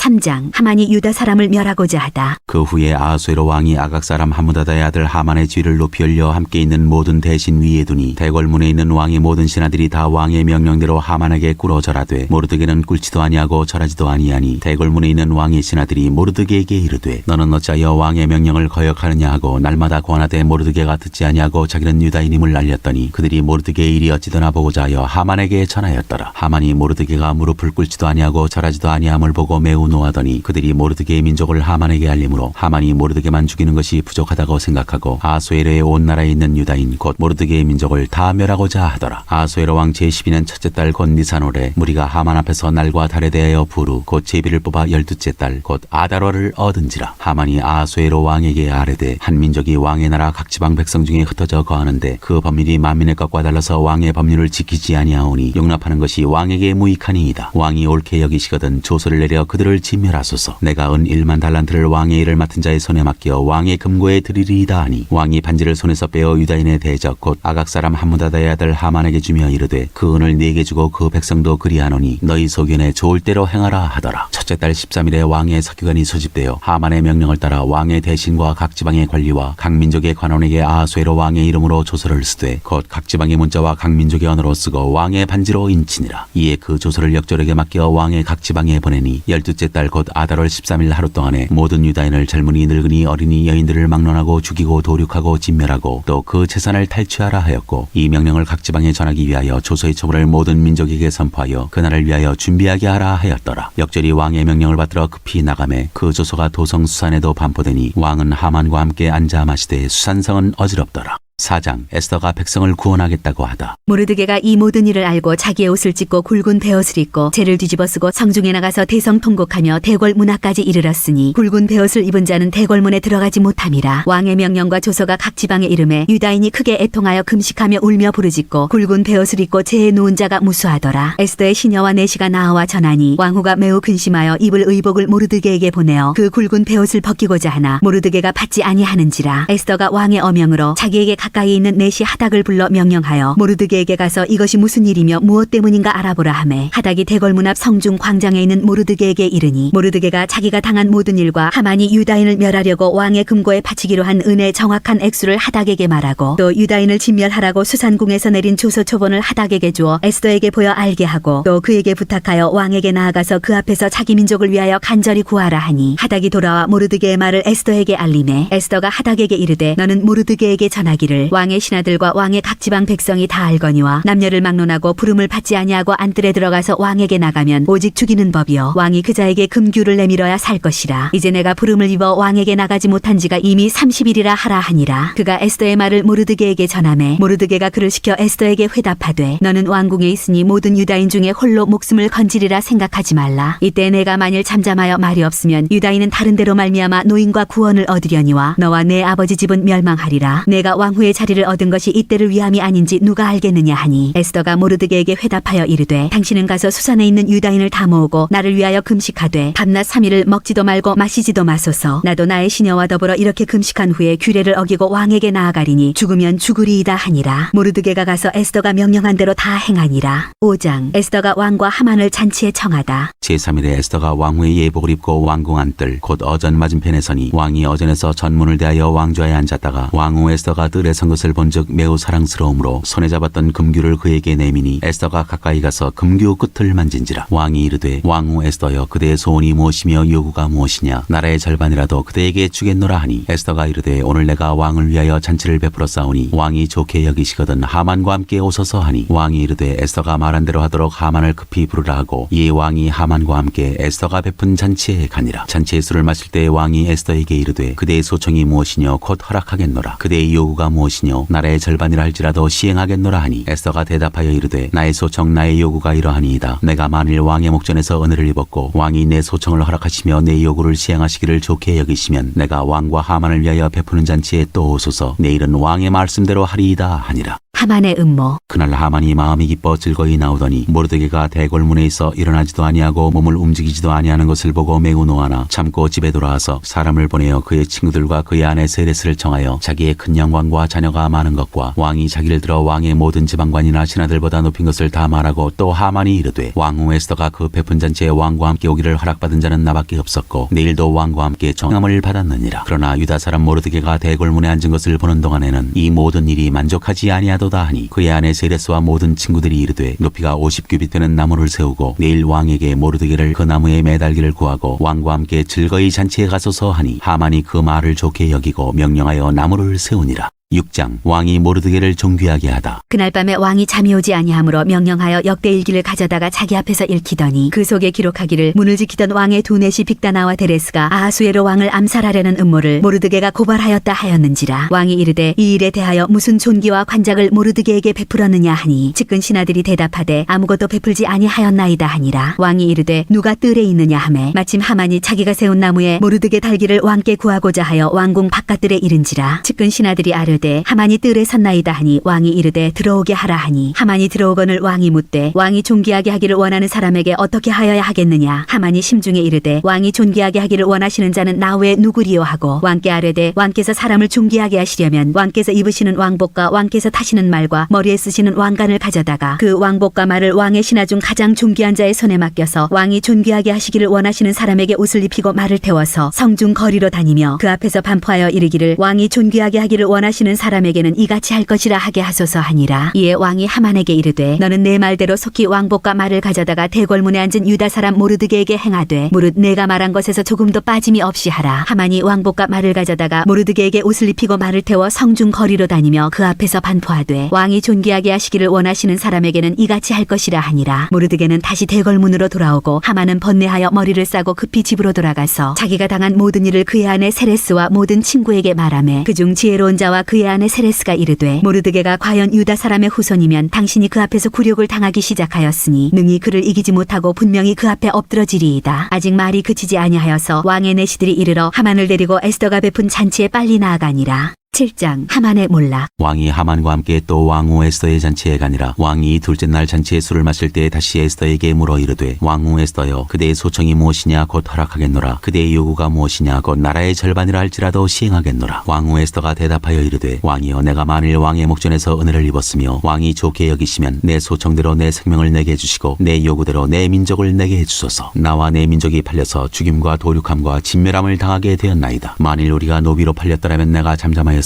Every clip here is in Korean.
3장. 하만이 유다 사람을 멸하고자 하다. 그 후에 아하수에로 왕이 아각 사람 하무다다의 아들 하만의 쥐를 높이 올려 함께 있는 모든 대신 위에 두니 대궐문에 있는 왕의 모든 신하들이 다 왕의 명령대로 하만에게 꿇어 절하되 모르드게는 꿇지도 아니하고 절하지도 아니하니 대궐문에 있는 왕의 신하들이 모르드게에게 이르되 너는 어찌하여 왕의 명령을 거역하느냐 하고 날마다 권하되 모르드게가 듣지 아니하고 자기는 유다인임을 알렸더니 그들이 모르드게의 일이 어찌되나 보고자 하여 하만에게 전하였더라. 하만이 모르드게가 무릎을 꿇지도 아니하고 절하지도 아니함을 보고 매우 노하더니 그들이 모르드게의 민족을 하만에게 알림으로 하만이 모르드게만 죽이는 것이 부족하다고 생각하고 아하수에로의 온 나라에 있는 유다인 곧 모르드게의 민족을 다 멸하고자 하더라. 아하수에로 왕 제12년 첫째 달 곧 니산월에 무리가 하만 앞에서 날과 달에 대하여 부르 곧 제비를 뽑아 12째 달 곧 아달월을 얻은지라. 하만이 아하수에로 왕에게 아뢰되 한 민족이 왕의 나라 각 지방 백성 중에 흩어져 거하는데 그 법률이 만민의 것과 달라서 왕의 법률을 지키지 아니하오니 용납하는 것이 왕에게 무익하니이다. 왕이 옳게 여기시거든 조서를 내려 그들을 진멸하소서. 내가 은 1만 달란트를 왕의 일을 맡은 자의 손에 맡겨 왕의 금고에 드리리이다 하니 왕이 반지를 손에서 빼어 유다인의 대적 곧 아각 사람 하무다다의 아들 하만에게 주며 이르되 그 은을 네게 주고 그 백성도 그리하노니 너희 소견에 좋을 대로 행하라 하더라. 첫째 달 13일에 왕의 서기관이 소집되어 하만의 명령을 따라 왕의 대신과 각 지방의 관리와 각 민족의 관원에게 아하수에로 왕의 이름으로 조서를 쓰되 곧 각 지방의 문자와 각 민족의 언어로 쓰고 왕의 반지로 인치니라. 이에 그 조서를 역졸에게 맡겨 왕의 각 지방에 보내니 12째 달 곧 아달월 13일 하루 동안에 모든 유다인을 젊은이 늙은이 어린이 여인들을 막론하고 죽이고 도륙하고 진멸하고 또 그 재산을 탈취하라 하였고 이 명령을 각 지방에 전하기 위하여 조서의 처분을 모든 민족에게 선포하여 그날을 위하여 준비하게 하라 하였더라. 역절이 왕의 명령을 받들어 급히 나가매 그 조서가 도성 수산에도 반포되니 왕은 하만과 함께 앉아 마시되 수산성은 어지럽더라. 4장. 에스더가 백성을 구원하겠다고 하다. 모르드게가 이 모든 일을 알고 자기의 옷을 찢고 굵은 베옷을 입고 재를 뒤집어 쓰고 성중에 나가서 대성통곡하며 대궐 문 앞까지 이르렀으니 굵은 베옷을 입은 자는 대궐문에 들어가지 못함이라. 왕의 명령과 조서가 각 지방에 이름에 유다인이 크게 애통하여 금식하며 울며 부르짖고 굵은 베옷을 입고 재에 누운 자가 무수하더라. 에스더의 시녀와 내시가 나아와 전하니 왕후가 매우 근심하여 입을 의복을 모르드게에게 보내어 그 굵은 베옷을 벗기고자 하나 모르드게가 받지 아니하는지라. 에스더가 왕의 어명으로 자기에게 가까이 있는 내시 하닥을 불러 명령하여 모르드게에게 가서 이것이 무슨 일이며 무엇 때문인가 알아보라 하매 하닥이 대궐문 앞 성중 광장에 있는 모르드게에게 이르니 모르드게가 자기가 당한 모든 일과 하만이 유다인을 멸하려고 왕의 금고에 바치기로 한 은의 정확한 액수를 하닥에게 말하고 또 유다인을 진멸하라고 수산궁에서 내린 조서 초본을 하닥에게 주어 에스더에게 보여 알게 하고 또 그에게 부탁하여 왕에게 나아가서 그 앞에서 자기 민족을 위하여 간절히 구하라 하니 하닥이 돌아와 모르드게의 말을 에스더에게 알리매 에스더가 하닥에게 이르되 너는 모르드게에게 전하기를 왕의 신하들과 왕의 각 지방 백성이 다 알거니와 남녀를 막론하고 부름을 받지 아니하고 안뜰에 들어가서 왕에게 나가면 오직 죽이는 법이요 왕이 그 자에게 금규를 내밀어야 살 것이라. 이제 내가 부름을 입어 왕에게 나가지 못한 지가 이미 30일이라 하라 하니라. 그가 에스더의 말을 모르드게에게 전하매 모르드게가 그를 시켜 에스더에게 회답하되 너는 왕궁에 있으니 모든 유다인 중에 홀로 목숨을 건지리라 생각하지 말라. 이때 내가 만일 잠잠하여 말이 없으면 유다인은 다른 데로 말미암아 노인과 구원을 얻으려니와 너와 내 아버지 집은 멸망하리라. 내가 왕후의 자리를 얻은 것이 이때를 위함이 아닌지 누가 알겠느냐 하니 에스더가 모르드게에게 회답하여 이르되 당신은 가서 수산에 있는 유다인을 다 모으고 나를 위하여 금식하되 밤낮 3일을 먹지도 말고 마시지도 마소서. 나도 나의 시녀와 더불어 이렇게 금식한 후에 규례를 어기고 왕에게 나아가리니 죽으면 죽으리이다 하니라. 모르드게가 가서 에스더가 명령한 대로 다 행하니라. 5장. 에스더가 왕과 하만을 잔치에 청하다. 제3일에 에스더가 왕후의 예복을 입고 왕궁 안뜰 곧 어전 맞은편에 서니 왕이 어전에서 전문을 대하여 왕좌에 앉았다가 왕후 에스더가 뜰에 선 것을 본즉 매우 사랑스러우므로 손에 잡았던 금규를 그에게 내미니 에스더가 가까이 가서 금규 끝을 만진지라. 왕이 이르되 왕후 에스더여 그대의 소원이 무엇이며 요구가 무엇이냐 나라의 절반이라도 그대에게 주겠노라 하니 에스더가 이르되 오늘 내가 왕을 위하여 잔치를 베풀어 싸우니 왕이 좋게 여기시거든 하만과 함께 오소서 하니 왕이 이르되 에스더가 말한 대로 하도록 하만을 급히 부르라 하고 이에 왕이 하만과 함께 에스더가 베푼 잔치에 가니라. 잔치에 술을 마실 때 왕이 에스더에게 이르되 그대의 소청이 무엇이뇨 곧 허락하겠노라. 그대의 요구가 무엇이뇨 나라의 절반이라 할지라도 시행하겠노라 하니 에스더가 대답하여 이르되 나의 소청 나의 요구가 이러하니이다. 내가 만일 왕의 목전에서 은혜를 입었고 왕이 내 소청을 허락하시며 내 요구를 시행하시기를 좋게 여기시면 내가 왕과 하만을 위하여 베푸는 잔치에 또 오소서. 내일은 왕의 말씀대로 하리이다 하니라. 하만의 음모. 그날 하만이 마음이 기뻐 즐거이 나오더니 모르드게가 대궐문에 있어 일어나지도 아니하고 몸을 움직이지도 아니하는 것을 보고 매우 노하나 참고 집에 돌아와서 사람을 보내어 그의 친구들과 그의 아내 세레스를 청하여 자기의 큰 영광과 자녀가 많은 것과 왕이 자기를 들어 왕의 모든 지방관이나 신하들보다 높인 것을 다 말하고 또 하만이 이르되 왕후 에스더가 그 베푼 잔치에 왕과 함께 오기를 허락받은 자는 나밖에 없었고 내일도 왕과 함께 정함을 받았느니라. 그러나 유다 사람 모르드게가 대궐문에 앉은 것을 보는 동안에는 이 모든 일이 만족하지 아니하도다 하니 그의 아내 세레스와 모든 친구들이 이르되 높이가 50규빗 되는 나무를 세우고 내일 왕에게 모르드게를 그 나무에 매달기를 구하고 왕과 함께 즐거이 잔치에 가소서 하니 하만이 그 말을 좋게 여기고 명령하여 나무를 세우니라. 6장 왕이 모르드게를 존귀하게 하다. 그날 밤에 왕이 잠이 오지 아니하므로 명령하여 역대일기를 가져다가 자기 앞에서 읽히더니 그 속에 기록하기를 문을 지키던 왕의 두 내시 빅다나와 데레스가 아하수에로 왕을 암살하려는 음모를 모르드게가 고발하였다 하였는지라. 왕이 이르되 이 일에 대하여 무슨 존귀와 관작을 모르드게에게 베풀었느냐 하니 측근 신하들이 대답하되 아무것도 베풀지 아니하였나이다 하니라. 왕이 이르되 누가 뜰에 있느냐 하매 마침 하만이 자기가 세운 나무에 모르드게 달기를 왕께 구하고자 하여 왕궁 바깥들에 이른지라. 측근 신하들이 아뢰 하만이 뜰에 섰나이다 하니 왕이 이르되 들어오게 하라 하니 하만이 들어오거늘 왕이 묻되 왕이 존귀하게 하기를 원하는 사람에게 어떻게 하여야 하겠느냐. 하만이 심중에 이르되 왕이 존귀하게 하기를 원하시는 자는 나 외에 누구리요 하고 왕께 아뢰되 왕께서 사람을 존귀하게 하시려면 왕께서 입으시는 왕복과 왕께서 타시는 말과 머리에 쓰시는 왕관을 가져다가 그 왕복과 말을 왕의 신하 중 가장 존귀한 자의 손에 맡겨서 왕이 존귀하게 하시기를 원하시는 사람에게 옷을 입히고 말을 태워서 성중 거리로 다니며 그 앞에서 반포하여 이르기를 왕이 존귀하게 하기를 원하시는 사람에게는 이같이 할 것이라 하게 하소서 하니라. 이에 왕이 하만에게 이르되 너는 내 말대로 속히 왕복과 말을 가져다가 대궐문에 앉은 유다 사람 모르드게에게 행하되 무릇 내가 말한 것에서 조금도 빠짐이 없이 하라. 하만이 왕복과 말을 가져다가 모르드게에게 옷을 입히고 말을 태워 성중 거리로 다니며 그 앞에서 반포하되 왕이 존귀하게 하시기를 원하시는 사람에게는 이같이 할 것이라 하니라. 모르드게는 다시 대궐문으로 돌아오고 하만은 번뇌하여 머리를 싸고 급히 집으로 돌아가서 자기가 당한 모든 일을 그의 아내 세레스와 모든 친구에게 말하매 그중 지혜로운 자와 그의 아내 세레스가 이르되 모르드게가 과연 유다 사람의 후손이면 당신이 그 앞에서 굴욕을 당하기 시작하였으니 능히 그를 이기지 못하고 분명히 그 앞에 엎드러지리이다. 아직 말이 그치지 아니하여서 왕의 내시들이 이르러 하만을 데리고 에스더가 베푼 잔치에 빨리 나아가니라. 7장 하만의 몰락. 왕이 하만과 함께 또 왕후 에스더의 잔치에 가니라. 왕이 둘째 날 잔치에 술을 마실 때 다시 에스더에게 물어 이르되 왕후 에스더여 그대의 소청이 무엇이냐 곧 허락하겠노라. 그대의 요구가 무엇이냐 곧 나라의 절반이라 할지라도 시행하겠노라. 왕후 에스더가 대답하여 이르되 왕이여 내가 만일 왕의 목전에서 은혜를 입었으며 왕이 좋게 여기시면 내 소청대로 내 생명을 내게 해주시고 내 요구대로 내 민족을 내게 해주소서. 나와 내 민족이 팔려서 죽임과 도륙함과 진멸함을 당하게 되었나이다. 만일 우리가 노비로 팔렸더라면 내가 잠잠하였으리이다.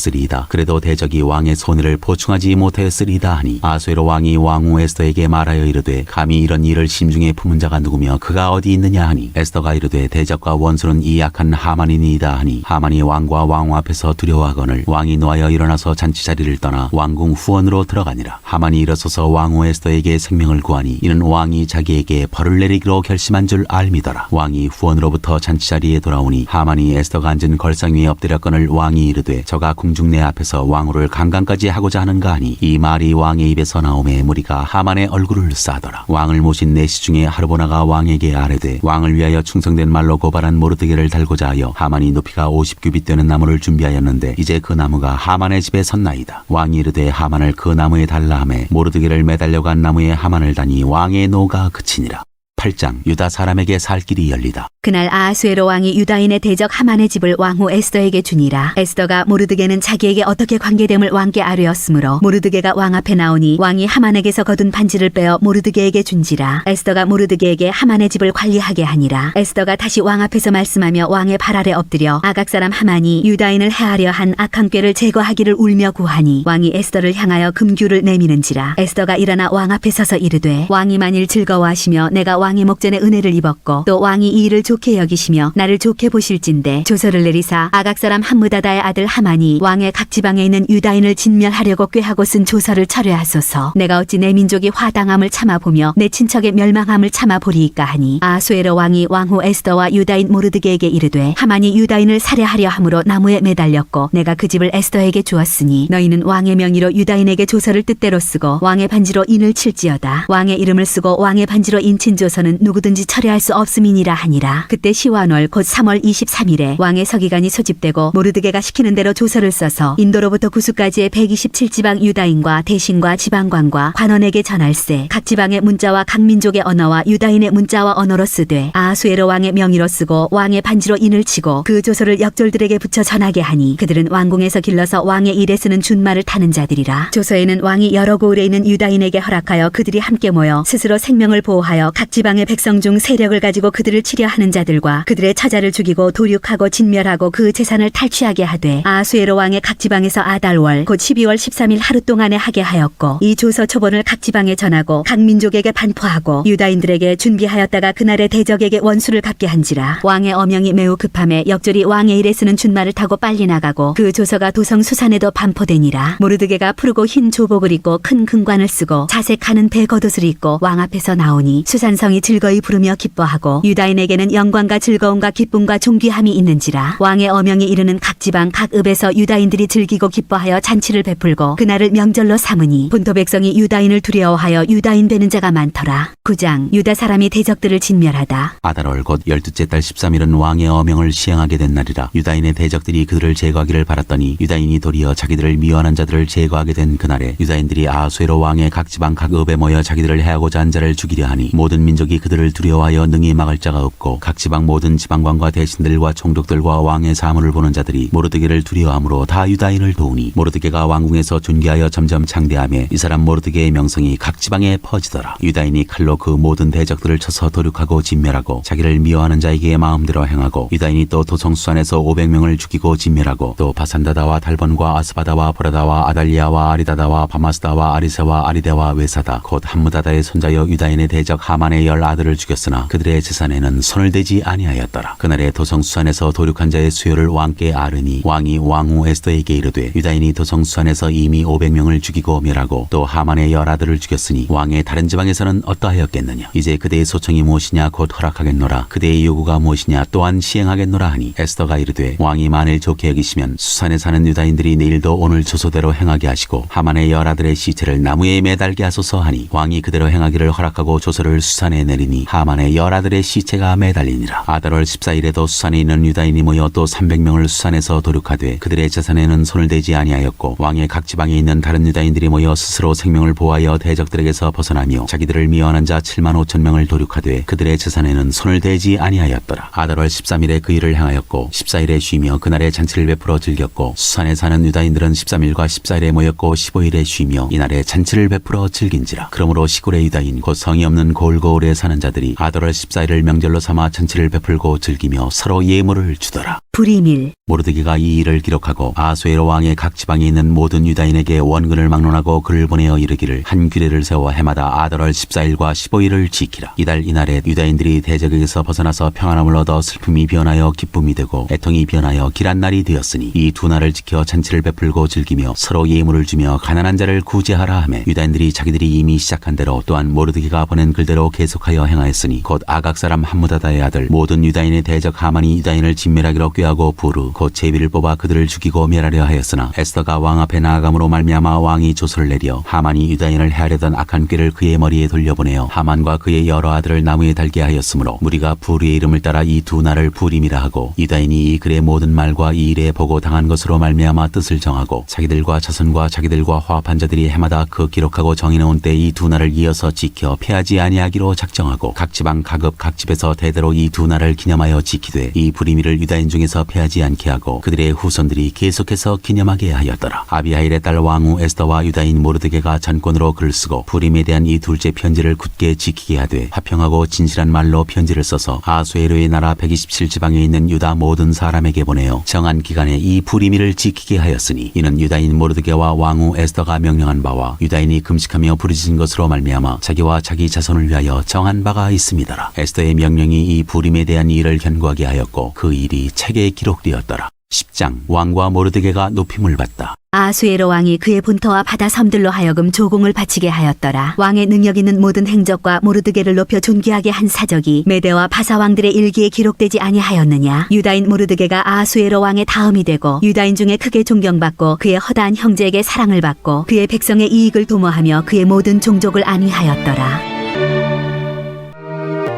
그래도 대적이 왕의 손해를 보충하지 못하였으리이다 하니 아수에로 왕이 왕후 에스더에게 말하여 이르되 감히 이런 일을 심중에 품은 자가 누구며 그가 어디 있느냐 하니 에스더가 이르되 대적과 원수는 이 약한 하만이니이다 하니 하만이 왕과 왕후 앞에서 두려워하거늘 왕이 노하여 일어나서 잔치 자리를 떠나 왕궁 후원으로 들어가니라. 하만이 일어서서 왕후 에스더에게 생명을 구하니 이는 왕이 자기에게 벌을 내리기로 결심한 줄 알미더라. 왕이 후원으로부터 잔치 자리에 돌아오니 하만이 에스더가 앉은 걸상 위에 엎드렸거늘 왕이 이르되 저가 궁중 내 앞에서 왕후를 강간까지 하고자 하는가 하니 이 말이 왕의 입에서 나오매 무리가 하만의 얼굴을 싸더라. 왕을 모신 내시 중에 하르보나가 왕에게 아뢰되 왕을 위하여 충성된 말로 고발한 모르드게를 달고자 하여 하만이 높이가 50규빗 되는 나무를 준비하였는데 이제 그 나무가 하만의 집에 섰나이다. 왕이 이르되 하만을 그 나무에 달라 하매 모르드게를 매달려간 나무에 하만을 다니 왕의 노가 그치니라. 8장 유다 사람에게 살 길이 열리다. 그날 아하수에로 왕이 유다인의 대적 하만의 집을 왕후 에스더에게 주니라. 에스더가 모르드게는 자기에게 어떻게 관계됨을 왕께 아뢰었으므로 모르드게가 왕 앞에 나오니 왕이 하만에게서 거둔 반지를 빼어 모르드게에게 준지라. 에스더가 모르드게에게 하만의 집을 관리하게 하니라. 에스더가 다시 왕 앞에서 말씀하며 왕의 발 아래 엎드려 아각 사람 하만이 유다인을 해하려 한 악한 꾀를 제거하기를 울며 구하니 왕이 에스더를 향하여 금규를 내미는지라. 에스더가 일어나 왕 앞에 서서 이르되 왕이 만일 즐거워하시며 내가 왕의 목전에 은혜를 입었고 또 왕이 이 일을 좋게 여기시며 나를 좋게 보실진대 조서를 내리사 아각 사람 함므다다의 아들 하만이 왕의 각 지방에 있는 유다인을 진멸하려고 꾀하고 쓴 조서를 철회하소서. 내가 어찌 내 민족이 화당함을 참아보며 내 친척의 멸망함을 참아보리이까 하니 아수에로 왕이 왕후 에스더와 유다인 모르드게에게 이르되 하만이 유다인을 살해하려 함으로 나무에 매달렸고 내가 그 집을 에스더에게 주었으니 너희는 왕의 명의로 유다인에게 조서를 뜻대로 쓰고 왕의 반지로 인을 칠지어다. 왕의 이름을 쓰고 왕의 반지로 인친 조서는 앞에서는 누구든지 철회할 수 없음이니라 하니라. 그때 시완월 곧 3월 23일에 왕의 서기관이 소집되고 모르드게가 시키는 대로 조서를 써서 인도로부터 구수까지의 127지방 유다인과 대신과 지방관과 관원에게 전할세. 각 지방의 문자와 각 민족의 언어와 유다인의 문자와 언어로 쓰되 아하수에로 왕의 명의로 쓰고 왕의 반지로 인을 치고 그 조서를 역졸들에게 붙여 전하게 하니 그들은 왕궁에서 길러서 왕의 일에 쓰는 준말을 타는 자들이라. 조서에는 왕이 여러 고을에 있는 유다인에게 허락하여 그들이 함께 모여 스스로 생명을 보호하여 각 지방의 백성 중 세력을 가지고 그들을 치려 하는 자들과 그들의 처자를 죽이고 도륙하고 진멸하고 그 재산을 탈취하게 하되 아하수에로 왕의 각 지방에서 아달월 곧 12월 13일 하루 동안에 하게 하였고 이 조서 초본을 각 지방에 전하고 각 민족에게 반포하고 유다인들에게 준비하였다가 그날의 대적에게 원수를 갚게 한지라. 왕의 어명이 매우 급함에 역졸이 왕의 일에 쓰는 준말을 타고 빨리 나가고 그 조서가 도성 수산에도 반포되니라. 모르드게가 푸르고 흰 조복을 입고 큰 금관을 쓰고 자색하는 대겉옷을 입고 왕 앞에서 나오니 수산성이 즐거이 부르며 기뻐하고 유다인에게는 영광과 즐거움과 기쁨과 존귀함이 있는지라. 왕의 어명이 이르는 각 지방 각 읍에서 유다인들이 즐기고 기뻐하여 잔치를 베풀고 그날을 명절로 삼으니 본토 백성이 유다인을 두려워하여 유다인 되는 자가 많더라. 9장 유다 사람이 대적들을 진멸하다. 아달월 곧 12째 달 13일은 왕의 어명을 시행하게 된 날이라. 유다인의 대적들이 그들을 제거하기를 바랐더니 유다인이 도리어 자기들을 미워하는 자들을 제거하게 된 그날에 유다인들이 아하수에로 왕의 각 지방 각 읍에 모여 자기들을 해하고자 한 자를 죽이려 하니 모든 민족이 그들을 두려워하여 능히 막을 자가 없고 각 지방 모든 지방관과 대신들과 총독들과 왕의 사물을 보는 자들이 모르드게를 두려워하므로 다 유다인을 도우니 모르드게가 왕궁에서 존귀하여 점점 창대하며 이 사람 모르드게의 명성이 각 지방에 퍼지더라. 유다인이 칼로 그 모든 대적들을 쳐서 도륙하고 진멸하고 자기를 미워하는 자에게 마음대로 행하고 유다인이 또 도성수산에서 500명을 죽이고 진멸하고 또 바산다다와 달본과 아스바다와 보라다와 아달리아와 아리다다와 바마스다와 아리세와 아리데와 외사다 곧 함무다다의 손자여 유다인의 대적 하만의 10 아들을 죽였으나 그들의 재산에는 손을 대지 아니하였더라. 그날에 도성수산에서 도륙한 자의 수요를 왕께 아르니 왕이 왕후 에스더에게 이르되 유다인이 도성수산에서 이미 500명을 죽이고 멸하고 또 하만의 10 아들을 죽였으니 왕의 다른 지방에서는 어떠하였겠느냐. 이제 그대의 소청이 무엇이냐 곧 허락하겠노라. 그대의 요구가 무엇이냐 또한 시행하겠노라 하니 에스더가 이르되 왕이 만일 좋게 여기시면 수산에 사는 유다인들이 내일도 오늘 조소대로 행하게 하시고 하만의 10 아들의 시체를 나무에 매달게 하소서 하니 왕이 그대로 행하기를 허락하고 조서를 수산에 내리니 하만의 10 아들의 시체가 매달리니라. 아달월 14일에도 수산에 있는 유다인이 모여 또 300명을 수산에서 도륙하되 그들의 재산에는 손을 대지 아니하였고 왕의 각 지방에 있는 다른 유다인들이 모여 스스로 생명을 보호하여 대적들에게서 벗어나며 자기들을 미워하는 자 7만 5천 명을 도륙하되 그들의 재산에는 손을 대지 아니하였더라. 아달월 13일에 그 일을 행하였고 14일에 쉬며 그날에 잔치를 베풀어 즐겼고 수산에 사는 유다인들은 13일과 14일에 모였고 15일에 쉬며 이날에 잔치를 베풀어 즐긴지라. 그러므로 시골의 유다인 곧 성이 없는 고을고을에 사는 자들이 아달월 14일을 명절로 삼아 잔치를 베풀고 즐기며 서로 예물을 주더라. 불임일 모르드게가 이 일을 기록하고 아하수에로 왕의 각 지방에 있는 모든 유다인에게 원근을 막론하고 글을 보내어 이르기를 한 규례를 세워 해마다 아달월 14일과 15일을 지키라. 이달 이날에 유다인들이 대적에게서 벗어나서 평안함을 얻어 슬픔이 변하여 기쁨이 되고 애통이 변하여 길한 날이 되었으니 이 두 날을 지켜 잔치를 베풀고 즐기며 서로 예물을 주며 가난한 자를 구제하라 하매 유다인들이 자기들이 이미 시작한 대로 또한 모르드게가 보낸 글대로 계속하여 행하였으니 곧 아각 사람 함무다다의 아들 모든 유다인의 대적 하만이 유다인을 진멸하기로 꾀하고 부르 곧 제비를 뽑아 그들을 죽이고 멸하려 하였으나 에스더가 왕 앞에 나아감으로 말미암아 왕이 조서를 내려 하만이 유다인을 해하려던 악한 꾀를 그의 머리에 돌려보내어 하만과 그의 여러 아들을 나무에 달게 하였으므로 무리가 부르의 이름을 따라 이 두 날을 부림이라 하고 유다인이 이 글의 모든 말과 이 일에 보고 당한 것으로 말미암아 뜻을 정하고 자기들과 자손과 자기들과 화합한 자들이 해마다 그 기록하고 정해놓은 때 이 두 날을 이어서 지켜 패하지 아니하기로 작정하고 각 지방 각읍 각 집에서 대대로 이 두 날을 기념하여 지키되 이 부림이를 유다인 중에서 패하지 않게 하고 그들의 후손들이 계속해서 기념하게 하였더라. 아비하일의 딸 왕후 에스더와 유다인 모르드게가 전권으로 글을 쓰고 부림에 대한 이 둘째 편지를 굳게 지키게 하되 화평하고 진실한 말로 편지를 써서 아하수에로의 나라 127지방에 있는 유다 모든 사람에게 보내어 정한 기간에 이 부림이를 지키게 하였으니 이는 유다인 모르드게와 왕후 에스더가 명령한 바와 유다인이 금식하며 부르짖은 것으로 말미암아 자기와 자기 자손을 위하여 정한 바가 있음이더라. 에스더의 명령이 이 부림에 대한 일을 견고하게 하였고 그 일이 책에 기록되었더라. 10장 왕과 모르드게가 높임을 받다. 아하수에로 왕이 그의 본토와 바다 섬들로 하여금 조공을 바치게 하였더라. 왕의 능력 있는 모든 행적과 모르드게를 높여 존귀하게 한 사적이 메대와 바사 왕들의 일기에 기록되지 아니하였느냐. 유다인 모르드게가 아하수에로 왕의 다음이 되고 유다인 중에 크게 존경받고 그의 허다한 형제에게 사랑을 받고 그의 백성의 이익을 도모하며 그의 모든 종족을 안위하였더라.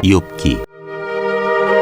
욥기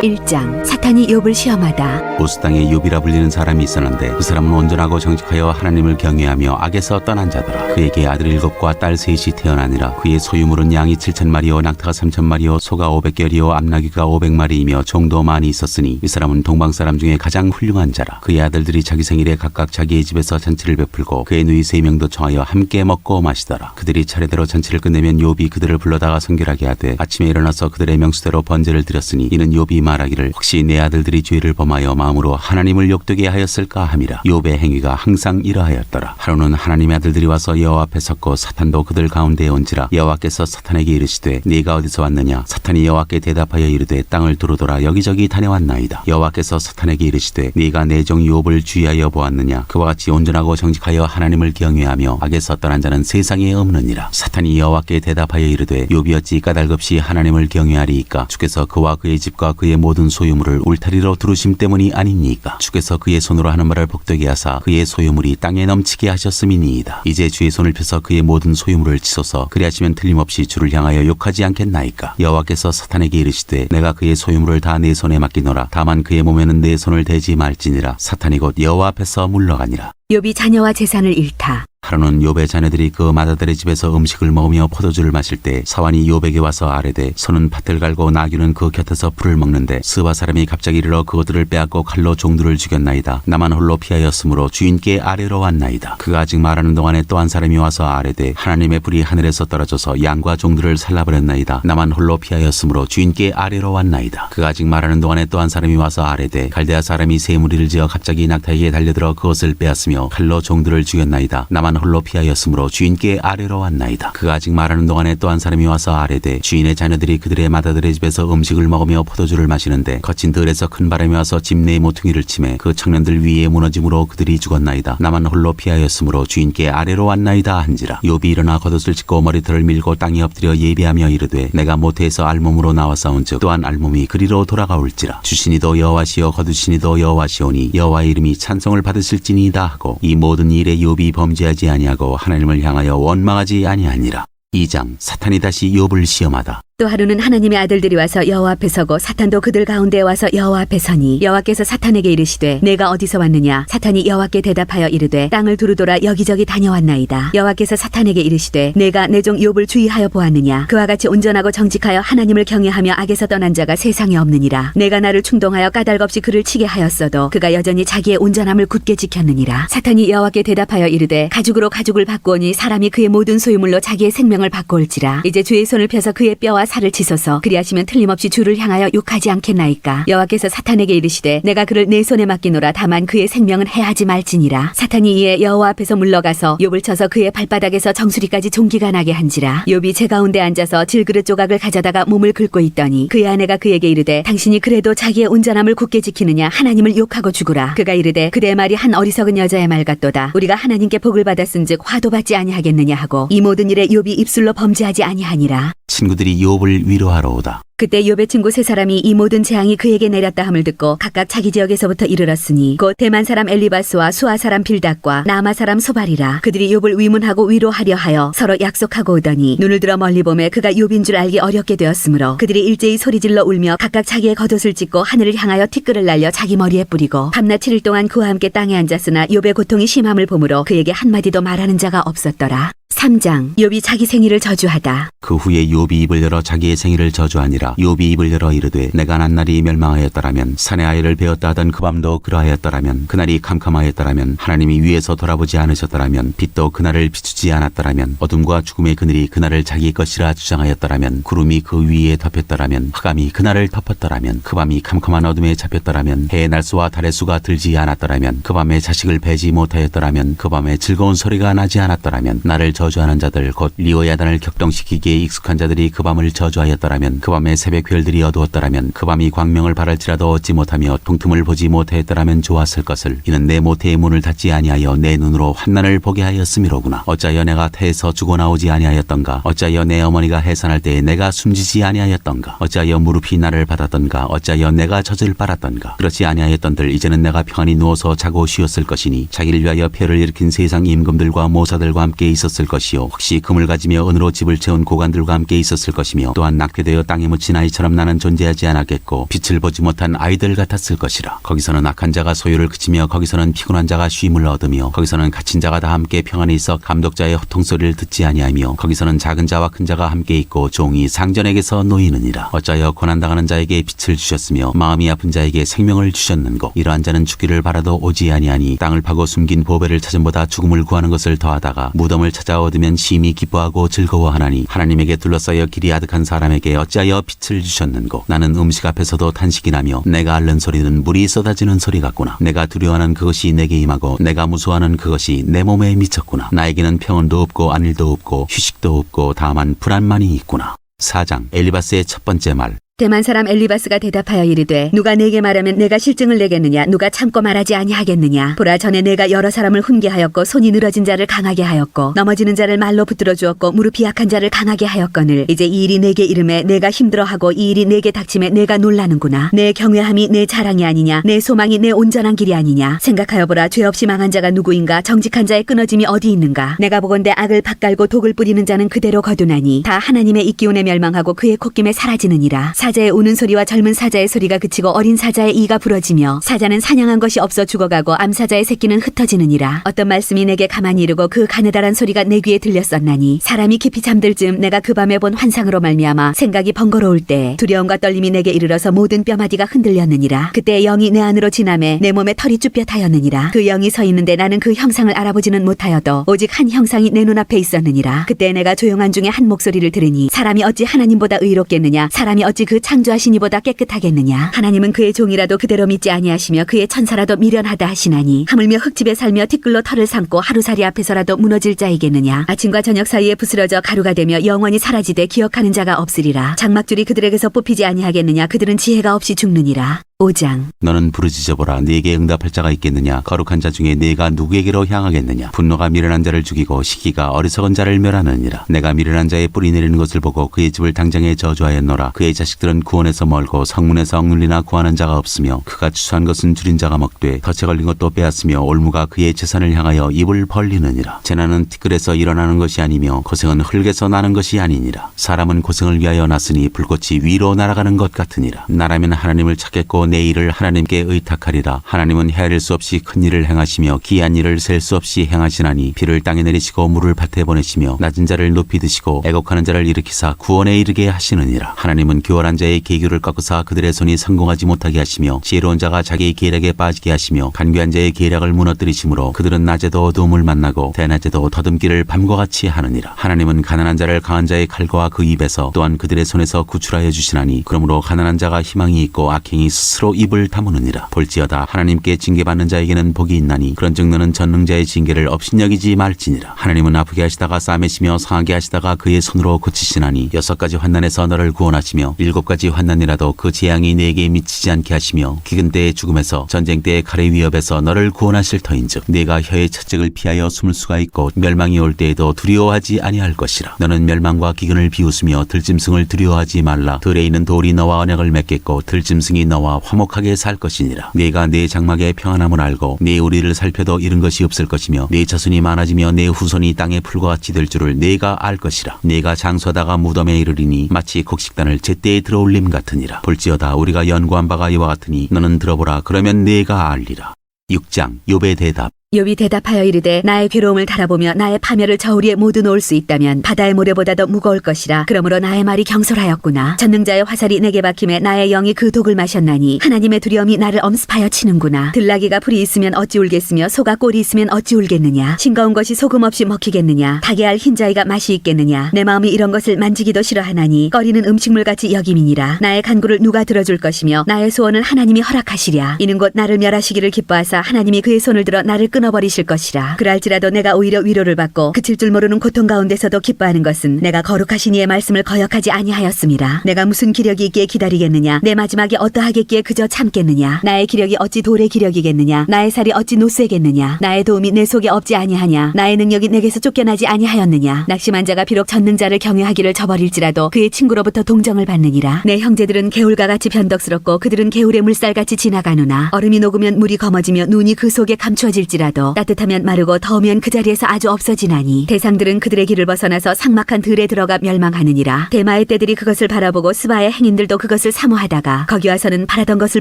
1장 사탄이 욥을 시험하다. 우스 땅에 욥이라 불리는 사람이 있었는데 그 사람은 온전하고 정직하여 하나님을 경외하며 악에서 떠난 자더라. 그에게 아들 7과 딸 3이 태어나니라. 그의 소유물은 양이 7,000마리요 낙타가 3,000마리요 소가 500결이요 암나귀가 500마리이며 종도 많이 있었으니 이 사람은 동방 사람 중에 가장 훌륭한 자라. 그의 아들들이 자기 생일에 각각 자기의 집에서 잔치를 베풀고 그의 누이 3명도 청하여 함께 먹고 마시더라. 그들이 차례대로 잔치를 끝내면 욥이 그들을 불러다가 성결하게 하되 아침에 일어나서 그들의 명수대로 번제를 드렸으니 이는 욥이 말하기를 혹시 내 아들들이 죄를 범하여 마음으로 하나님을 욕되게 하였을까 함이라. 욥의 행위가 항상 이러하였더라. 하루는 하나님의 아들들이 와서 여호와 앞에 섰고 사탄도 그들 가운데에 온지라. 여호와께서 사탄에게 이르시되 네가 어디서 왔느냐. 사탄이 여호와께 대답하여 이르되 땅을 두루돌아 여기저기 다녀왔나이다. 여호와께서 사탄에게 이르시되 네가 내 종 욥을 주의하여 보았느냐. 그와 같이 온전하고 정직하여 하나님을 경외하며 악에서 떠난 자는 세상에 없느니라. 사탄이 여호와께 대답하여 이르되 욥이 어찌 까닭없이 하나님을 경외하리이까. 주께서 그와 그의 집과 그의 모든 소유물을 울타리로 두르심 때문이 아니니까. 주께서 그의 손으로 하는 말을 복되게 하사 그의 소유물이 땅에 넘치게 하셨음이니이다. 이제 주의 손을 펴서 그의 모든 소유물을 치소서. 그리하시면 틀림없이 주를 향하여 욕하지 않겠나이까. 여호와께서 사탄에게 이르시되 내가 그의 소유물을 다 내 손에 맡기노라. 다만 그의 몸에는 내 손을 대지 말지니라. 사탄이 곧 여호와 앞에서 물러가니라. 욥이 자녀와 재산을 잃다. 하루는 욥의 자녀들이 그 맏아들의 집에서 음식을 먹으며 포도주를 마실 때 사환이 욥에게 와서 아뢰되 소는 밭을 갈고 나귀는 그 곁에서 풀을 먹는데 스바 사람이 갑자기 이르러 그것들을 빼앗고 칼로 종들을 죽였나이다. 나만 홀로 피하였으므로 주인께 아뢰러 왔나이다. 그가 아직 말하는 동안에 또 한 사람이 와서 아뢰되 하나님의 불이 하늘에서 떨어져서 양과 종들을 살라버렸나이다. 나만 홀로 피하였으므로 주인께 아뢰러 왔나이다. 그가 아직 말하는 동안에 또 한 사람이 와서 아뢰되 갈대아 사람이 새 무리를 지어 갑자기 낙타에게 달려들어 그것을 빼앗으며 칼로 종들을 죽였나이다. 나만 홀로 피하였으므로 주인께 아뢰러 왔나이다. 그가 아직 말하는 동안에 또 한 사람이 와서 아뢰되 주인의 자녀들이 그들의 맏아들의 집에서 음식을 먹으며 포도주를 마시는데 거친 들에서 큰 바람이 와서 집 내 모퉁이를 치매 그 청년들 위에 무너짐으로 그들이 죽었나이다. 나만 홀로 피하였으므로 주인께 아뢰러 왔나이다 한지라. 욥이 일어나 겉옷을 찢고 머리털을 밀고 땅에 엎드려 예배하며 이르되 내가 모태에서 알몸으로 나왔사온즉 또한 알몸이 그리로 돌아가올지라. 주신이도 여호와시요 거두신이도 여호와시오니 여호와의 이름이 찬송을 받으실지니이다 하고 이 모든 일에 욥이 범죄하지 아니하고 하나님을 향하여 원망하지 아니하니라. 2장 사탄이 다시 욥을 시험하다. 또 하루는 하나님의 아들들이 와서 여호와 앞에 서고 사탄도 그들 가운데에 와서 여호와 앞에 서니 여호와께서 사탄에게 이르시되 내가 어디서 왔느냐. 사탄이 여호와께 대답하여 이르되 땅을 두루돌아 여기저기 다녀왔나이다. 여호와께서 사탄에게 이르시되 내가 내 종 욥을 주의하여 보았느냐. 그와 같이 온전하고 정직하여 하나님을 경외하며 악에서 떠난 자가 세상에 없느니라. 내가 나를 충동하여 까닭없이 그를 치게 하였어도 그가 여전히 자기의 온전함을 굳게 지켰느니라. 사탄이 여호와께 대답하여 이르되 가죽으로 가죽을 바꾸오니 사람이 그의 모든 소유물로 자기의 생명을 바꾸올지라. 이제 주의 손을 펴서 그의 뼈와 살을 치소서. 그리하시면 틀림없이 주를 향하여 욕하지 않겠나이까. 여호와께서 사탄에게 이르시되 내가 그를 내 손에 맡기노라. 다만 그의 생명은 해하지 말지니라. 사탄이 이에 여호와 앞에서 물러가서 욥을 쳐서 그의 발바닥에서 정수리까지 종기가 나게 한지라. 욥이 제 가운데 앉아서 질그릇 조각을 가져다가 몸을 긁고 있더니 그의 아내가 그에게 이르되 당신이 그래도 자기의 온전함을 굳게 지키느냐. 하나님을 욕하고 죽으라. 그가 이르되 그대의 말이 한 어리석은 여자의 말 같도다. 우리가 하나님께 복을 받았은즉 화도 받지 아니하겠느냐 하고 이 모든 일에 욥이 입술로 범죄하지 아니하니라. 친구들이 욥을 위로하러 오다. 그때 욥의 친구 세 사람이 이 모든 재앙이 그에게 내렸다 함을 듣고 각각 자기 지역에서부터 이르렀으니 곧 대만 사람 엘리바스와 수아 사람 빌닷과 나마 사람 소발이라. 그들이 욥을 위문하고 위로하려 하여 서로 약속하고 오더니 눈을 들어 멀리 보매 그가 욥인 줄 알기 어렵게 되었으므로 그들이 일제히 소리질러 울며 각각 자기의 겉옷을 찢고 하늘을 향하여 티끌을 날려 자기 머리에 뿌리고 밤낮 7일 동안 그와 함께 땅에 앉았으나 욥의 고통이 심함을 보므로 그에게 한마디도 말하는 자가 없었더라. 3장 욥이 자기 생일을 저주하다. 그 후에 욥이 입을 열어 자기의 생일을 저주하니라. 욥이 입을 열어 이르되 내가 난 날이 멸망하였더라면 산의 아이를 베었다 하던 그 밤도 그러하였더라면 그날이 캄캄하였더라면 하나님이 위에서 돌아보지 않으셨더라면 빛도 그날을 비추지 않았더라면 어둠과 죽음의 그늘이 그날을 자기 것이라 주장하였더라면 구름이 그 위에 덮였더라면 흑암이 그날을 덮었더라면 그 밤이 캄캄한 어둠에 잡혔더라면 해의 날수와 달의 수가 들지 않았더라면 그 밤에 자식을 베지 못하였더라면 그 밤에 즐거운 소리가 나지 않았더라면 나를 저주하는 자들 곧 리오야단을 격동시키기에 익숙한 자들이 그 밤을 저주하였더라면 그 밤에 새벽 별들이 어두웠더라면 그 밤이 광명을 바랄지라도 얻지 못하며 동틈을 보지 못하였더라면 좋았을 것을. 이는 내 모태의 문을 닫지 아니하여 내 눈으로 환난을 보게 하였음이로구나. 어찌하여 내가 태에서 죽어나오지 아니하였던가. 어찌하여 내 어머니가 해산할 때에 내가 숨지지 아니하였던가. 어찌하여 무릎이 나를 받았던가. 어찌하여 내가 젖을 빨았던가. 그렇지 아니하였던들 이제는 내가 평안히 누워서 자고 쉬었을 것이니 자기를 위하여 폐를 일으킨 세상 임금들과 모사들과 함께 있었을 것이요 혹시 금을 가지며 은으로 집을 채운 고관들과 함께 있었을 것이며 또한 낙태되어 땅에 묻힌 아이처럼 나는 존재하지 않았겠고 빛을 보지 못한 아이들 같았을 것이라. 거기서는 악한 자가 소유를 그치며 거기서는 피곤한 자가 쉼을 얻으며 거기서는 갇힌 자가 다 함께 평안히 있어 감독자의 호통소리를 듣지 아니하며 거기서는 작은 자와 큰 자가 함께 있고 종이 상전에게서 놓이느니라. 어찌하여 고난당하는 자에게 빛을 주셨으며 마음이 아픈 자에게 생명을 주셨는고 이러한 자는 죽기를 바라도 오지 아니하니 땅을 파고 숨긴 보배를 찾음보다 죽음을 구하는 것을 더하다가 무덤을 찾아 얻으면 심히 기뻐하고 즐거워하나니 하나님에게 둘러싸여 길이 아득한 사람에게 어찌하여 빛을 주셨는고 나는 음식 앞에서도 탄식이 나며 내가 앓는 소리는 물이 쏟아지는 소리 같구나. 내가 두려워하는 그것이 내게 임하고 내가 무서워하는 그것이 내 몸에 미쳤구나. 나에게는 평온도 없고 안일도 없고 휴식도 없고 다만 불안만이 있구나. 4장 엘리바스의 첫 번째 말. 대만 사람 엘리바스가 대답하여 이르되 누가 내게 말하면 내가 실증을 내겠느냐 누가 참고 말하지 아니하겠느냐. 보라 전에 내가 여러 사람을 훈계하였고 손이 늘어진 자를 강하게 하였고 넘어지는 자를 말로 붙들어 주었고 무릎이 약한 자를 강하게 하였거늘 이제 이 일이 내게 이름에 내가 힘들어하고 이 일이 내게 닥침에 내가 놀라는구나. 내 경외함이 내 자랑이 아니냐 내 소망이 내 온전한 길이 아니냐. 생각하여 보라 죄 없이 망한 자가 누구인가 정직한 자의 끊어짐이 어디 있는가. 내가 보건대 악을 밭갈고 독을 뿌리는 자는 그대로 거두나니 다 하나님의 입기운에 멸망하고 그의 콧김에 사라지느니라. 사자의 우는 소리와 젊은 사자의 소리가 그치고 어린 사자의 이가 부러지며 사자는 사냥한 것이 없어 죽어가고 암사자의 새끼는 흩어지느니라. 어떤 말씀이 내게 가만히 이르고 그 가느다란 소리가 내 귀에 들렸었나니 사람이 깊이 잠들 즈음 내가 그 밤에 본 환상으로 말미암아 생각이 번거로울 때 두려움과 떨림이 내게 이르러서 모든 뼈마디가 흔들렸느니라. 그때 영이 내 안으로 지나매 내 몸에 털이 쭈뼛하였느니라. 그 영이 서 있는데 나는 그 형상을 알아보지는 못하여도 오직 한 형상이 내 눈앞에 있었느니라. 그때 내가 조용한 중에 한 목소리를 들으니 사람이 어찌 하나님보다 의롭겠느냐 사람이 어찌 그 창조하신 이보다 깨끗하겠느냐. 하나님은 그의 종이라도 그대로 믿지 아니하시며 그의 천사라도 미련하다 하시나니 하물며 흙집에 살며 티끌로 털을 삼고 하루살이 앞에서라도 무너질 자이겠느냐. 아침과 저녁 사이에 부스러져 가루가 되며 영원히 사라지되 기억하는 자가 없으리라. 장막줄이 그들에게서 뽑히지 아니하겠느냐. 그들은 지혜가 없이 죽느니라. 5장 너는 부르짖어보라. 네게 응답할 자가 있겠느냐. 거룩한 자 중에 네가 누구에게로 향하겠느냐. 분노가 미련한 자를 죽이고 시기가 어리석은 자를 멸하느니라. 내가 미련한 자의 뿌리 내리는 것을 보고 그의 집을 당장에 저주하였노라. 그의 자식들은 구원에서 멀고 성문에서 억눌리나 구하는 자가 없으며 그가 추수한 것은 줄인 자가 먹되 덫에 걸린 것도 빼앗으며 올무가 그의 재산을 향하여 입을 벌리느니라. 재난은 티끌에서 일어나는 것이 아니며 고생은 흙에서 나는 것이 아니니라. 사람은 고생을 위하여 났으니 불꽃이 위로 날아가는 것 같으니라. 나라면 하나님을 찾겠고 내 일을 하나님께 의탁하리라. 하나님은 헤아릴 수 없이 큰 일을 행하시며 기이한 일을 셀 수 없이 행하시나니 비를 땅에 내리시고 물을 밭에 보내시며 낮은 자를 높이 드시고 애곡하는 자를 일으키사 구원에 이르게 하시느니라. 하나님은 교활한 자의 계교를 꺾으사 그들의 손이 성공하지 못하게 하시며 지혜로운 자가 자기의 계략에 빠지게 하시며 간교한 자의 계략을 무너뜨리시므로 그들은 낮에도 어두움을 만나고 대낮에도 더듬기를 밤과 같이 하느니라. 하나님은 가난한 자를 강한 자의 칼과 그 입에서 또한 그들의 손에서 구출하여 주시나니 그러므로 가난한 자가 희망이 있고 악행이 스스로 입을 다무느니라. 볼지어다 하나님께 징계받는 자에게는 복이 있나니 그런즉 너는 전능자의 징계를 업신여기지 말지니라. 하나님은 아프게 하시다가 싸매시며 상하게 하시다가 그의 손으로 고치시나니 6가지 환난에서 너를 구원하시며 7가지 환난이라도 그 재앙이 네게 미치지 않게 하시며 기근 때의 죽음에서 전쟁 때의 칼의 위협에서 너를 구원하실 터인즉 네가 혀의 채찍을 피하여 숨을 수가 있고 멸망이 올 때에도 두려워하지 아니할 것이라. 너는 멸망과 기근을 비웃으며 들짐승을 두려워하지 말라. 들에 있는 돌이 너와 언약을 맺겠고 들짐승이 너와 화목하게 살 것이니라. 네가 네 장막의 평안함을 알고 네 우리를 살펴도 잃은 것이 없을 것이며 네 자손이 많아지며 네 후손이 땅의 풀과 같이 될 줄을 네가 알 것이라. 네가 장수하다가 무덤에 이르리니 마치 곡식단을 제때에 들어올림 같으니라. 볼지어다 우리가 연구한 바가 이와 같으니 너는 들어보라. 그러면 네가 알리라. 6장 욥의 대답. 욥이 대답하여 이르되 나의 괴로움을 달아보며 나의 파멸을 저우리에 모두 놓을 수 있다면 바다의 모래보다도 무거울 것이라. 그러므로 나의 말이 경솔하였구나. 전능자의 화살이 내게 박힘에 나의 영이 그 독을 마셨나니 하나님의 두려움이 나를 엄습하여 치는구나. 들나귀가 풀이 있으면 어찌 울겠으며 소가 꼴이 있으면 어찌 울겠느냐. 싱거운 것이 소금 없이 먹히겠느냐. 닭의 알 흰자위가 맛이 있겠느냐. 내 마음이 이런 것을 만지기도 싫어하나니 꺼리는 음식물같이 여김이니라. 나의 간구를 누가 들어줄 것이며 나의 소원을 하나님이 허락하시랴. 이는 곧 나를 멸하시기를 기뻐하사 하나님이 그의 손을 들어 나를 끊어버리실 것이라. 그랄지라도 내가 오히려 위로를 받고 그칠 줄 모르는 고통 가운데서도 기뻐하는 것은 내가 거룩하신 이의 말씀을 거역하지 아니하였음이라. 내가 무슨 기력이 있기에 기다리겠느냐. 내 마지막이 어떠하겠기에 그저 참겠느냐. 나의 기력이 어찌 돌의 기력이겠느냐. 나의 살이 어찌 노쇠겠느냐. 나의 도움이 내 속에 없지 아니하냐. 나의 능력이 내게서 쫓겨나지 아니하였느냐. 낙심한 자가 비록 전능자를 경외하기를 저버릴지라도 그의 친구로부터 동정을 받느니라. 내 형제들은 개울과 같이 변덕스럽고 그들은 개울의 물살같이 지나가누나. 얼음이 녹으면 물이 검어지며 눈이 그 속에 감추어질지라. 할지라도 따뜻하면 마르고 더우면 그 자리에서 아주 없어지나니 대상들은 그들의 길을 벗어나서 삭막한 들에 들어가 멸망하느니라. 대마의 떼들이 그것을 바라보고 스바의 행인들도 그것을 사모하다가 거기 와서는 바라던 것을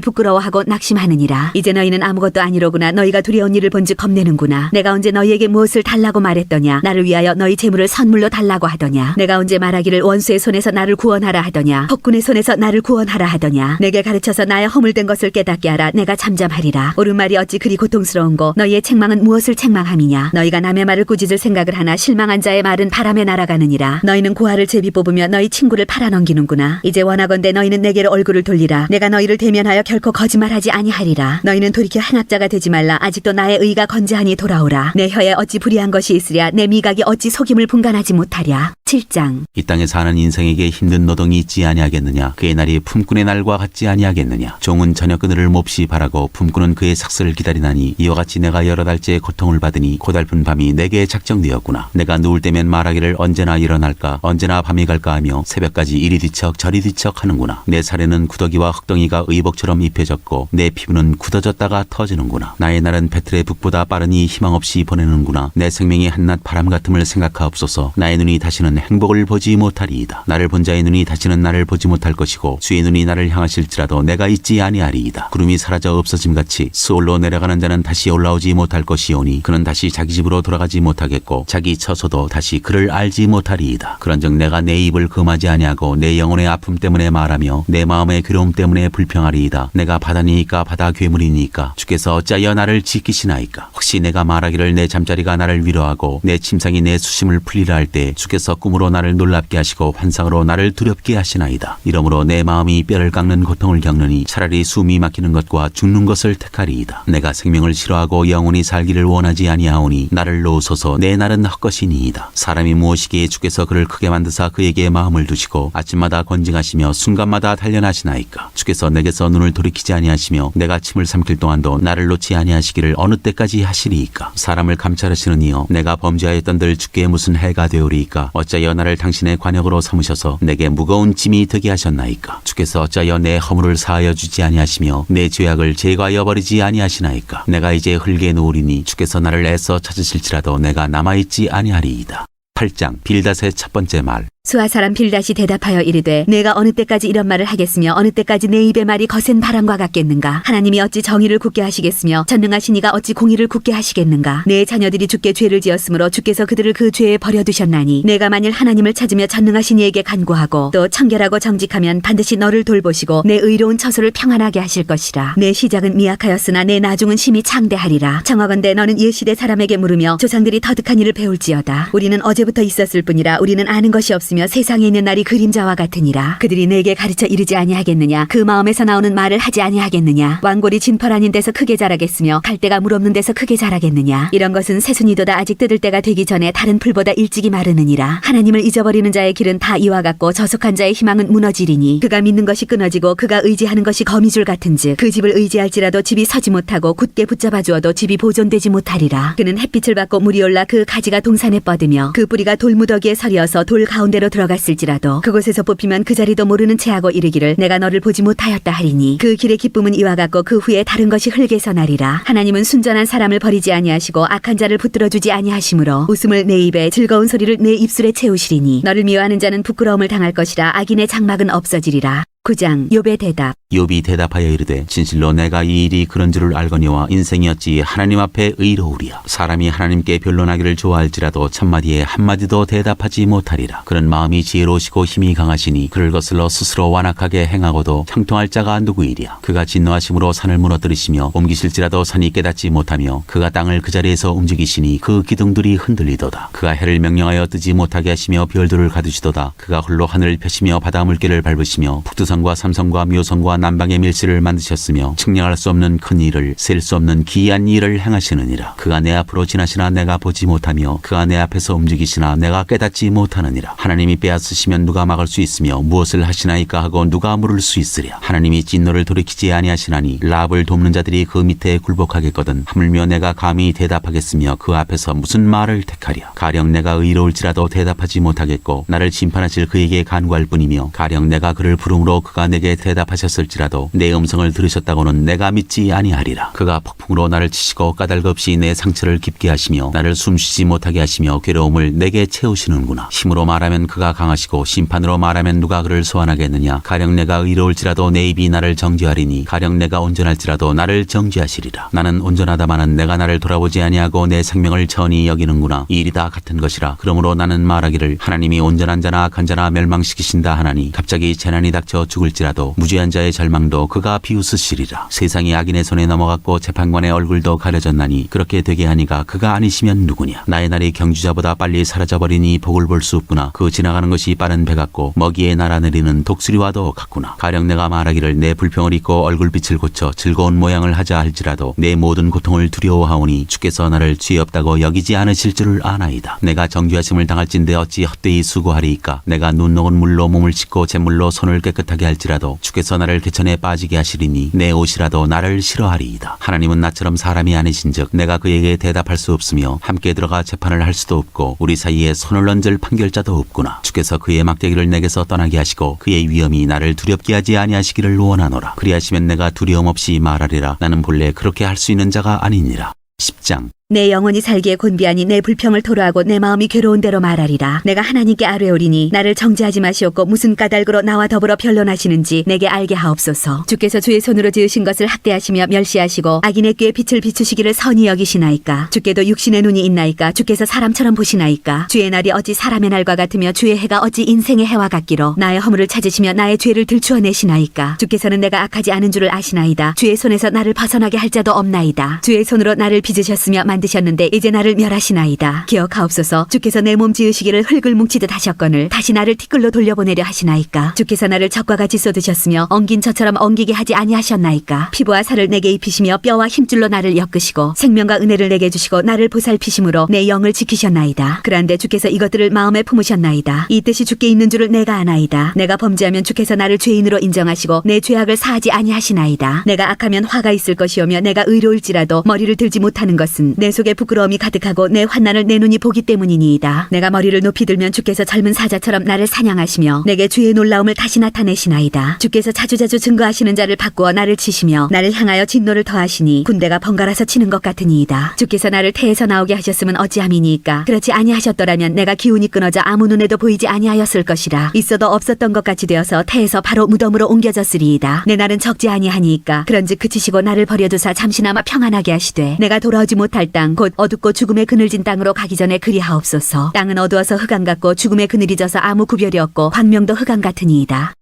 부끄러워하고 낙심하느니라. 이제 너희는 아무것도 아니로구나. 너희가 두려운 일을 본즉 겁내는구나. 내가 언제 너희에게 무엇을 달라고 말했더냐. 나를 위하여 너희 재물을 선물로 달라고 하더냐. 내가 언제 말하기를 원수의 손에서 나를 구원하라 하더냐. 폭군의 손에서 나를 구원하라 하더냐. 내게 가르쳐서 나의 허물된 것을 깨닫게 하라. 내가 잠잠하리라. 옳은 말이 어찌 그리 고통스러운고 너희의 책망은 무엇을 책망함이냐. 너희가 남의 말을 꾸짖을 생각을 하나 실망한 자의 말은 바람에 날아가느니라. 너희는 고아를 제비 뽑으며 너희 친구를 팔아넘기는구나. 이제 원하건대 너희는 내게로 얼굴을 돌리라. 내가 너희를 대면하여 결코 거짓말하지 아니하리라. 너희는 돌이켜 행악자가 되지 말라. 아직도 나의 의가 건재하니 돌아오라. 내 혀에 어찌 불의한 것이 있으랴. 내 미각이 어찌 속임을 분간하지 못하랴. 7장. 이 땅에 사는 인생에게 힘든 노동이 있지 아니하겠느냐. 그의 날이 품꾼의 날과 같지 아니하겠느냐. 종은 저녁 그늘을 몹시 바라고 품꾼은 그의 삭슬을 기다리나니 이와 같이 내가 여러 달째 고통을 받으니 고달픈 밤이 내게 작정되었구나. 내가 누울 때면 말하기를 언제나 일어날까 언제나 밤이 갈까 하며 새벽까지 이리 뒤척 저리 뒤척 하는구나. 내 살에는 구더기와 흙덩이가 의복처럼 입혀졌고 내 피부는 굳어졌다가 터지는구나. 나의 날은 배틀의 북보다 빠르니 희망없이 보내는구나. 내 생명이 한낱 바람 같음을 생각하옵소서. 나의 눈이 다시는 행복을 보지 못하리이다. 나를 본 자의 눈이 다시는 나를 보지 못할 것이고 주의 눈이 나를 향하실지라도 내가 잊지 아니하리이다. 구름이 사라져 없어짐같이 스올로 내려가는 자는 다시 올라오지 못할 것이오니 그는 다시 자기 집으로 돌아가지 못하겠고 자기 처소도 다시 그를 알지 못하리이다. 그런즉 내가 내 입을 금하지 아니하고 내 영혼의 아픔 때문에 말하며 내 마음의 괴로움 때문에 불평하리이다. 내가 바다니이까 바다 괴물이니까 주께서 어찌하여 나를 지키시나이까. 혹시 내가 말하기를 내 잠자리가 나를 위로하고 내 침상이 내 수심을 풀리라 할 때 주께서 꿈으로 나를 놀랍게 하시고 환상으로 나를 두렵게 하시나이다. 이러므로 내 마음이 뼈를 깎는 고통을 겪느니 차라리 숨이 막히는 것과 죽는 것을 택하리이다. 내가 생명을 싫어하고 영원히 살기를 원하지 아니하오니 나를 놓으소서. 내 날은 헛것이니이다. 사람이 무엇이기에 주께서 그를 크게 만드사 그에게 마음을 두시고 아침마다 건징하시며 순간마다 단련하시나이까. 주께서 내게서 눈을 돌이키지 아니하시며 내가 침을 삼킬 동안도 나를 놓지 아니하시기를 어느 때까지 하시리이까. 사람을 감찰하시는 이여 내가 범죄하였던들 주께 무슨 해가 되오리이까. 어찌하여 나를 당신의 관역으로 삼으셔서 내게 무거운 짐이 되게 하셨나이까. 주께서 어찌하여 내 허물을 사하여 주지 아니하시며 내 죄악을 제거하여 버리지 아니하시나이까. 내가 이제 흙에 누우리니 주께서 나를 애써 찾으실지라도 내가 남아있지 아니하리이다. 8장. 빌닷의 첫 번째 말. 수아 사람 빌닷이 대답하여 이르되 내가 어느 때까지 이런 말을 하겠으며 어느 때까지 내 입의 말이 거센 바람과 같겠는가. 하나님이 어찌 정의를 굳게 하시겠으며 전능하신 이가 어찌 공의를 굳게 하시겠는가. 내 자녀들이 주께 죄를 지었으므로 주께서 그들을 그 죄에 버려두셨나니 내가 만일 하나님을 찾으며 전능하신 이에게 간구하고 또 청결하고 정직하면 반드시 너를 돌보시고 내 의로운 처소를 평안하게 하실 것이라. 내 시작은 미약하였으나 내 나중은 심히 창대하리라. 청하건대 너는 옛시대 사람에게 물으며 조상들이 터득한 일을 배울지어다. 우리는 어제부터 있었을 뿐이라 우리는 아는 것이 없으며 세상에 있는 날이 그림자와 같으니라. 그들이 내게 가르쳐 이르지 아니하겠느냐. 그 마음에서 나오는 말을 하지 아니하겠느냐. 왕골이 진펄 아닌 데서 크게 자라겠으며 갈대가 물 없는 데서 크게 자라겠느냐. 이런 것은 새순이도다 아직 뜯을 때가 되기 전에 다른 풀보다 일찍이 마르느니라. 하나님을 잊어버리는 자의 길은 다 이와 같고 저속한 자의 희망은 무너지리니 그가 믿는 것이 끊어지고 그가 의지하는 것이 거미줄 같은즉 그 집을 의지할지라도 집이 서지 못하고 굳게 붙잡아 주어도 집이 보존되지 못하리라. 그는 햇빛을 받고 물이 올라 그 가지가 동산에 뻗으며 그 뿌리가 돌무더기에 서리어서 돌 가운데로 들어갔을지라도 그곳에서 뽑히면 그 자리도 모르는 채하고 이르기를 내가 너를 보지 못하였다 하리니 그 길의 기쁨은 이와 같고 그 후에 다른 것이 흙에서 나리라. 하나님은 순전한 사람을 버리지 아니하시고 악한 자를 붙들어주지 아니하시므로 웃음을 내 입에 즐거운 소리를 내 입술에 채우시리니 너를 미워하는 자는 부끄러움을 당할 것이라. 악인의 장막은 없어지리라. 9장. 욥의 대답. 욥이 대답하여 이르되 진실로 내가 이 일이 그런 줄을 알거니와 인생이었지 하나님 앞에 의로우리야. 사람이 하나님께 변론하기를 좋아할지라도 첫마디에 한마디도 대답하지 못하리라. 그런 마음이 지혜로우시고 힘이 강하시니 그를 거슬러 스스로 완악하게 행하고도 형통할 자가 누구이랴. 그가 진노하심으로 산을 무너뜨리시며 옮기실지라도 산이 깨닫지 못하며 그가 땅을 그 자리에서 움직이시니 그 기둥들이 흔들리도다. 그가 해를 명령하여 뜨지 못하게 하시며 별들을 가두시도다. 그가 홀로 하늘을 펴시며 바다 물결을 밟으시며 북두성과 삼성과 묘성과 남방의 밀실을 만드셨으며 측량할 수 없는 큰 일을 셀 수 없는 기이한 일을 행하시느니라. 그가 내 앞으로 지나시나 내가 보지 못하며 그가 내 앞에서 움직이시나 내가 깨닫지 못하느니라. 하나님이 빼앗으시면 누가 막을 수 있으며 무엇을 하시나이까 하고 누가 물을 수 있으랴. 하나님이 진노를 돌이키지 아니하시나니 라합을 돕는 자들이 그 밑에 굴복하겠거든. 하물며 내가 감히 대답하겠으며 그 앞에서 무슨 말을 택하랴. 가령 내가 의로울지라도 대답하지 못하겠고 나를 심판하실 그에게 간구할 뿐이며 가령 내가 그를 부름으로 그가 내게 대답하셨을지라도 내 음성을 들으셨다고는 내가 믿지 아니하리라. 그가 폭풍으로 나를 치시고 까닭없이 내 상처를 깊게 하시며 나를 숨쉬지 못하게 하시며 괴로움을 내게 채우시는구나. 힘으로 말하면 그가 강하시고 심판으로 말하면 누가 그를 소환하겠느냐. 가령 내가 의로울지라도 내 입이 나를 정죄하리니 가령 내가 온전할지라도 나를 정죄하시리라. 나는 온전하다마는 내가 나를 돌아보지 아니하고 내 생명을 천히 여기는구나. 이 일이 다 같은 것이라. 그러므로 나는 말하기를 하나님이 온전한 자나 악한 자나 멸망시키신다 하나니 갑자기 재난이 닥쳐 죽을지라도 무죄한 자의 절망도 그가 비웃으시리라. 세상이 악인의 손에 넘어갔고 재판관의 얼굴도 가려졌나니 그렇게 되게 하니가 그가 아니시면 누구냐. 나의 날이 경주자보다 빨리 사라져버리니 복을 볼 수 없구나. 그 지나가는 것이 빠른 배 같고 먹이에 날아내리는 독수리와도 같구나. 가령 내가 말하기를 내 불평을 잊고 얼굴빛을 고쳐 즐거운 모양을 하자 할지라도 내 모든 고통을 두려워하오니 주께서 나를 죄 없다고 여기지 않으실 줄을 아나이다. 내가 정죄하심을 당할진대 어찌 헛되이 수고하리이까. 내가 눈 녹은 물로 몸을 씻고 잿물로 손을 깨끗하게 할지라도 주께서 나를 개천에 빠지게 하시리니 내 옷이라도 나를 싫어하리이다. 하나님은 나처럼 사람이 아니신즉 내가 그에게 대답할 수 없으며 함께 들어가 재판을 할 수도 없고 우리 사이에 손을 얹을 판결자도 없구나. 주께서 그의 막대기를 내게서 떠나게 하시고 그의 위엄이 나를 두렵게 하지 아니하시기를 원하노라. 그리하시면 내가 두려움 없이 말하리라. 나는 본래 그렇게 할 수 있는 자가 아니니라. 10장. 내 영혼이 살기에 곤비하니 내 불평을 토로하고 내 마음이 괴로운 대로 말하리라. 내가 하나님께 아뢰오리니 나를 정죄하지 마시옵고 무슨 까닭으로 나와 더불어 변론하시는지 내게 알게 하옵소서. 주께서 주의 손으로 지으신 것을 학대하시며 멸시하시고 악인의 꾀에 빛을 비추시기를 선히 여기시나이까. 주께도 육신의 눈이 있나이까. 주께서 사람처럼 보시나이까. 주의 날이 어찌 사람의 날과 같으며 주의 해가 어찌 인생의 해와 같기로. 나의 허물을 찾으시며 나의 죄를 들추어내시나이까. 주께서는 내가 악하지 않은 줄을 아시나이다. 주의 손에서 나를 벗어나게 할 자도 없나이다. 주의 손으로 나를 빚으셨으며 만드셨는데 이제 나를 멸하시나이다. 기억하옵소서. 주께서 내 몸 지으시기를 흙을 뭉치듯 하셨거늘 다시 나를 티끌로 돌려보내려 하시나이까. 주께서 나를 젖과 같이 쏟으셨으며 엉긴 젖처럼 엉기게 하지 아니하셨나이까. 피부와 살을 내게 입히시며 뼈와 힘줄로 나를 엮으시고 생명과 은혜를 내게 주시고 나를 보살피심으로 내 영을 지키셨나이다. 그런데 주께서 이것들을 마음에 품으셨나이다. 이 뜻이 주께 있는 줄을 내가 아나이다. 내가 범죄하면 주께서 나를 죄인으로 인정하시고 내 죄악을 사하지 아니하시나이다. 내가 악하면 화가 있을 것이오며 내가 의로울지라도 머리를 들지 못하는 것은 내 속에 부끄러움이 가득하고 내 환난을 내 눈이 보기 때문이니이다. 내가 머리를 높이 들면 주께서 젊은 사자처럼 나를 사냥하시며 내게 주의 놀라움을 다시 나타내시나이다. 주께서 자주자주 증거하시는 자를 바꾸어 나를 치시며 나를 향하여 진노를 더하시니 군대가 번갈아서 치는 것 같으니이다. 주께서 나를 태에서 나오게 하셨으면 어찌함이니이까. 그렇지 아니하셨더라면 내가 기운이 끊어져 아무 눈에도 보이지 아니하였을 것이라. 있어도 없었던 것 같이 되어서 태에서 바로 무덤으로 옮겨졌으리이다. 내 날은 적지 아니하니이까. 그런즉 그치시고 나를 버려두사 잠시나마 평안하게 하시되 내가 돌아오지 못할 땅 곧 어둡고 죽음의 그늘진 땅으로 가기 전에 그리하옵소서. 땅은 어두워서 흑암 같고 죽음의 그늘이 져서 아무 구별이 없고 광명도 흑암 같으니이다.